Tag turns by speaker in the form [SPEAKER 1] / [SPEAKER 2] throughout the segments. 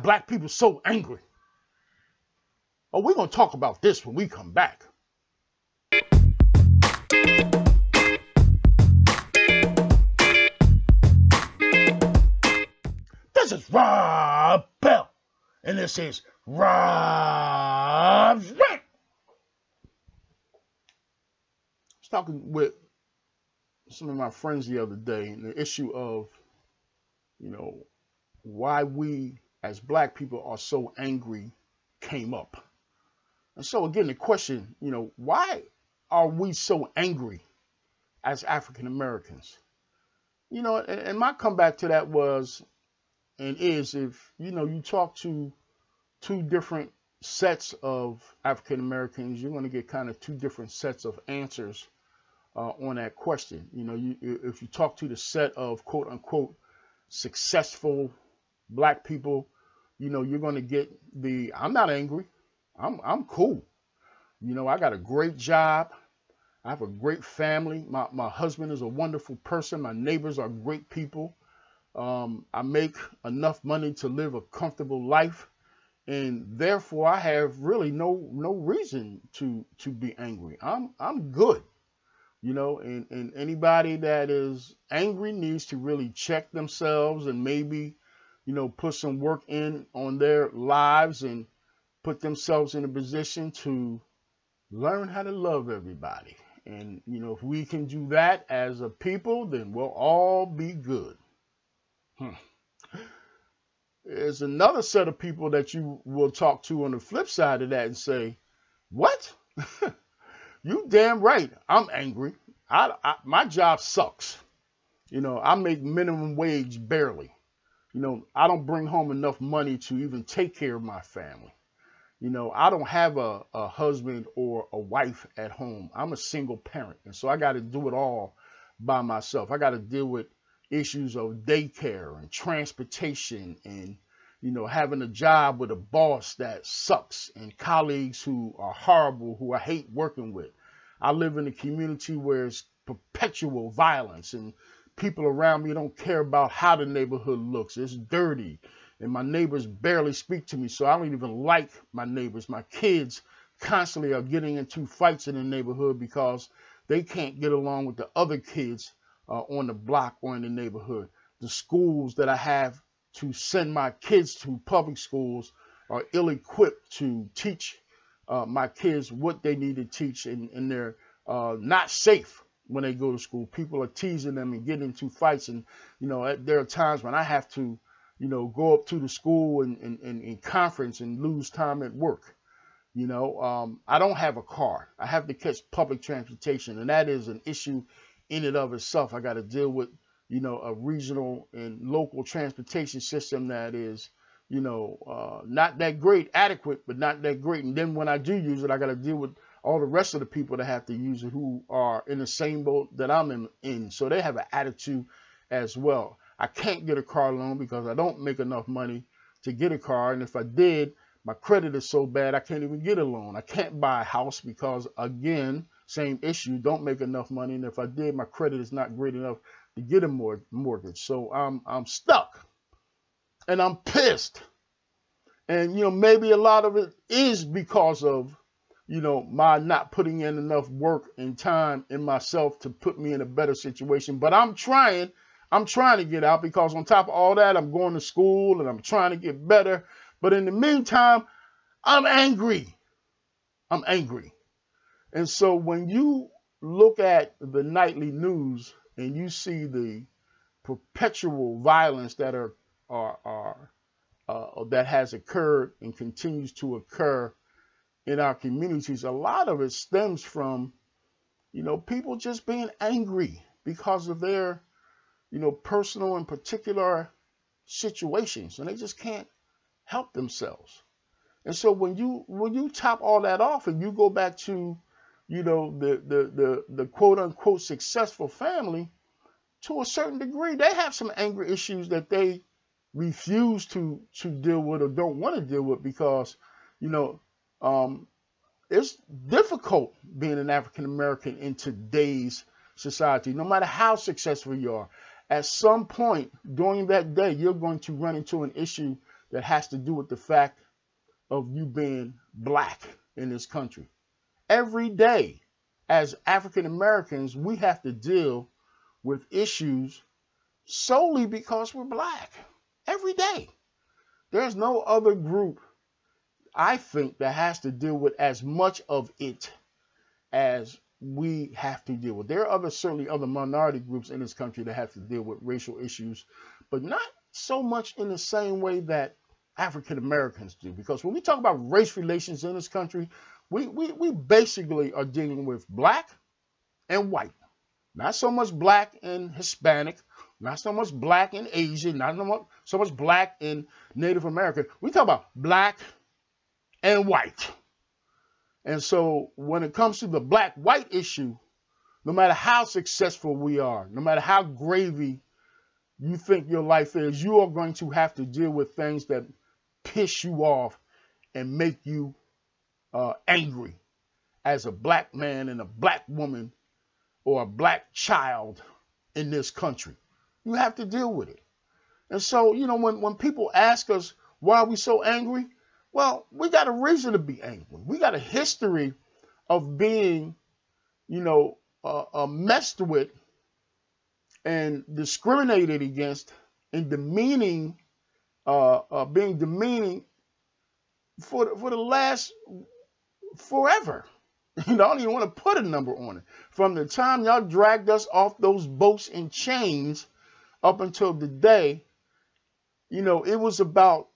[SPEAKER 1] black people so angry? Oh, we're going to talk about this when we come back. This is Rob Bell, and this is Rob's Rant. I was talking with some of my friends the other day, and the issue of, why we as black people are so angry came up. And so again, the question, why are we so angry as African Americans? And my comeback to that was, and is, if, you talk to two different sets of African Americans, you're going to get kind of two different sets of answers on that question. If you talk to the set of quote unquote successful black people, you're going to get the, I'm not angry. I'm cool. I got a great job. I have a great family. My husband is a wonderful person. My neighbors are great people. I make enough money to live a comfortable life, and therefore I have really no reason to be angry. I'm good. And anybody that is angry needs to really check themselves and maybe, put some work in on their lives and put themselves in a position to learn how to love everybody. And, if we can do that as a people, then we'll all be good. There's another set of people that you will talk to on the flip side of that and say, what? You damn right, I'm angry. My job sucks. I make minimum wage barely. I don't bring home enough money to even take care of my family. I don't have a husband or a wife at home. I'm a single parent. And so I got to do it all by myself. I got to deal with issues of daycare and transportation and, having a job with a boss that sucks and colleagues who are horrible, who I hate working with. I live in a community where it's perpetual violence and people around me don't care about how the neighborhood looks. It's dirty and my neighbors barely speak to me, so I don't even like my neighbors. My kids constantly are getting into fights in the neighborhood because they can't get along with the other kids on the block or in the neighborhood. The schools that I have to send my kids to, public schools, are ill-equipped to teach my kids what they need to teach, and they're not safe when they go to school. People are teasing them and getting into fights, and there are times when I have to go up to the school and conference and lose time at work. I don't have a car. I have to catch public transportation, and that is an issue in and of itself. I got to deal with, a regional and local transportation system that is, not that great, adequate, but not that great. And then when I do use it, I got to deal with all the rest of the people that have to use it who are in the same boat that I'm in. So they have an attitude as well. I can't get a car loan because I don't make enough money to get a car. And if I did, my credit is so bad I can't even get a loan. I can't buy a house because, again, same issue, don't make enough money. And if I did, my credit is not great enough to get a mortgage. So I'm stuck and I'm pissed. And, maybe a lot of it is because of, my not putting in enough work and time in myself to put me in a better situation. But I'm trying to get out, because on top of all that, I'm going to school and I'm trying to get better. But in the meantime, I'm angry. And so when you look at the nightly news and you see the perpetual violence that that has occurred and continues to occur in our communities, a lot of it stems from, people just being angry because of their, personal and particular situations, and they just can't help themselves. And so when you top all that off and you go back to, the quote unquote successful family, to a certain degree, they have some anger issues that they refuse to deal with or don't want to deal with, because, it's difficult being an African American in today's society. No matter how successful you are, at some point during that day, you're going to run into an issue that has to do with the fact of you being black in this country. Every day, as African Americans, we have to deal with issues solely because we're black. Every day. There's no other group, I think, that has to deal with as much of it as we have to deal with. There are certainly other minority groups in this country that have to deal with racial issues, but not so much in the same way that African Americans do. Because when we talk about race relations in this country, we basically are dealing with black and white. Not so much black and Hispanic, not so much black and Asian, not so much black and Native American. We talk about black and white. And so when it comes to the black-white issue, no matter how successful we are, no matter how gravy you think your life is, you are going to have to deal with things that piss you off and make you angry as a black man and a black woman or a black child in this country. You have to deal with it. And so, you know, when people ask us why are we so angry, well, we got a reason to be angry. We got a history of being, you know, messed with and discriminated against and demeaning, being demeaning for the last forever. You know, I don't even want to put a number on it. From the time y'all dragged us off those boats in chains up until the day, you know, it was about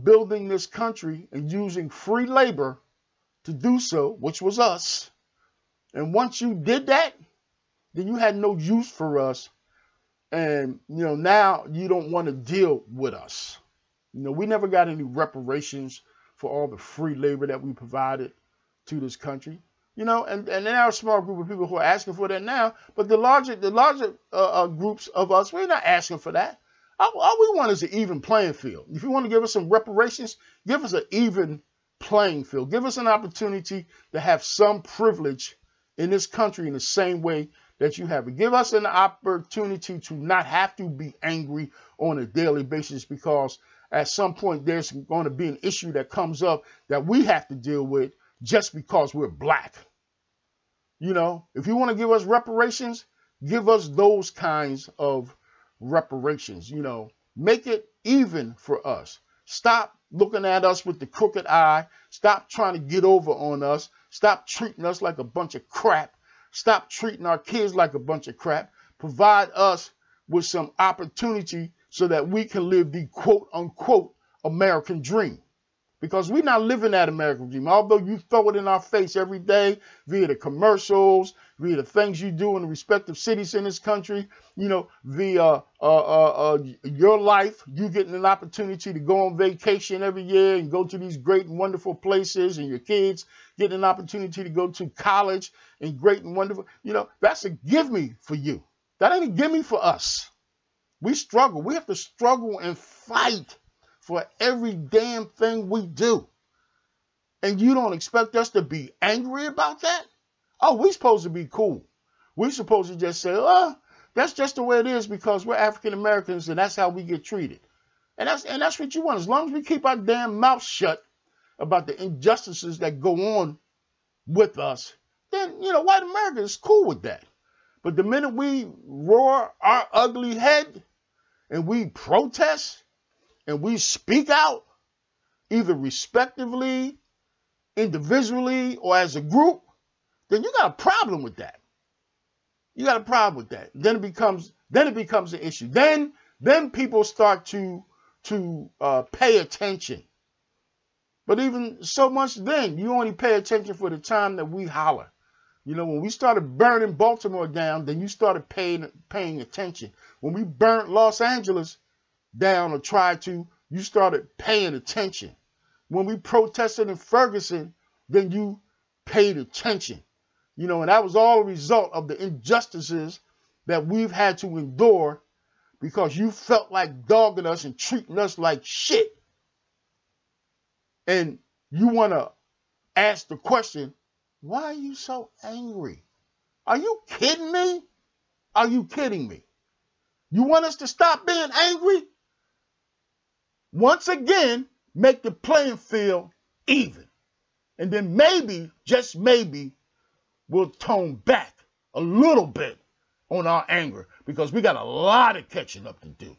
[SPEAKER 1] building this country and using free labor to do so, which was us. And once you did that, then you had no use for us. And, you know, now you don't want to deal with us. You know, we never got any reparations for all the free labor that we provided to this country. You know, and there are a small group of people who are asking for that now, but the larger groups of us, we're not asking for that. All we want is an even playing field. If you want to give us some reparations, give us an even playing field. Give us an opportunity to have some privilege in this country in the same way that you have it. Give us an opportunity to not have to be angry on a daily basis, because at some point there's going to be an issue that comes up that we have to deal with just because we're black. You know, if you want to give us reparations, give us those kinds of reparations. You know, make it even for us. Stop looking at us with the crooked eye. Stop trying to get over on us. Stop treating us like a bunch of crap. Stop treating our kids like a bunch of crap. Provide us with some opportunity so that we can live the quote unquote American dream. Because we're not living that American dream. Although you throw it in our face every day via the commercials, via the things you do in the respective cities in this country, you know, via your life, you getting an opportunity to go on vacation every year and go to these great and wonderful places, and your kids getting an opportunity to go to college and great and wonderful. You know, that's a give me for you. That ain't a give me for us. We struggle. We have to struggle and fight for every damn thing we do. And you don't expect us to be angry about that? Oh, we're supposed to be cool. We're supposed to just say, oh, that's just the way it is because we're African Americans and that's how we get treated. And that's what you want. As long as we keep our damn mouth shut about the injustices that go on with us, then, you know, white America is cool with that. But the minute we roar our ugly head and we protest, and we speak out, either respectively, individually, or as a group, then you got a problem with that. You got a problem with that. Then it becomes an issue. Then people start to pay attention. But even so much then, you only pay attention for the time that we holler. You know, when we started burning Baltimore down, then you started paying attention. When we burnt Los Angeles down or tried to, you started paying attention. When we protested in Ferguson, then you paid attention. You know, and that was all a result of the injustices that we've had to endure because you felt like dogging us and treating us like shit. And you want to ask the question, why are you so angry? Are you kidding me? Are you kidding me? You want us to stop being angry? Once again, make the playing field even. And then maybe, just maybe, we'll tone back a little bit on our anger because we got a lot of catching up to do.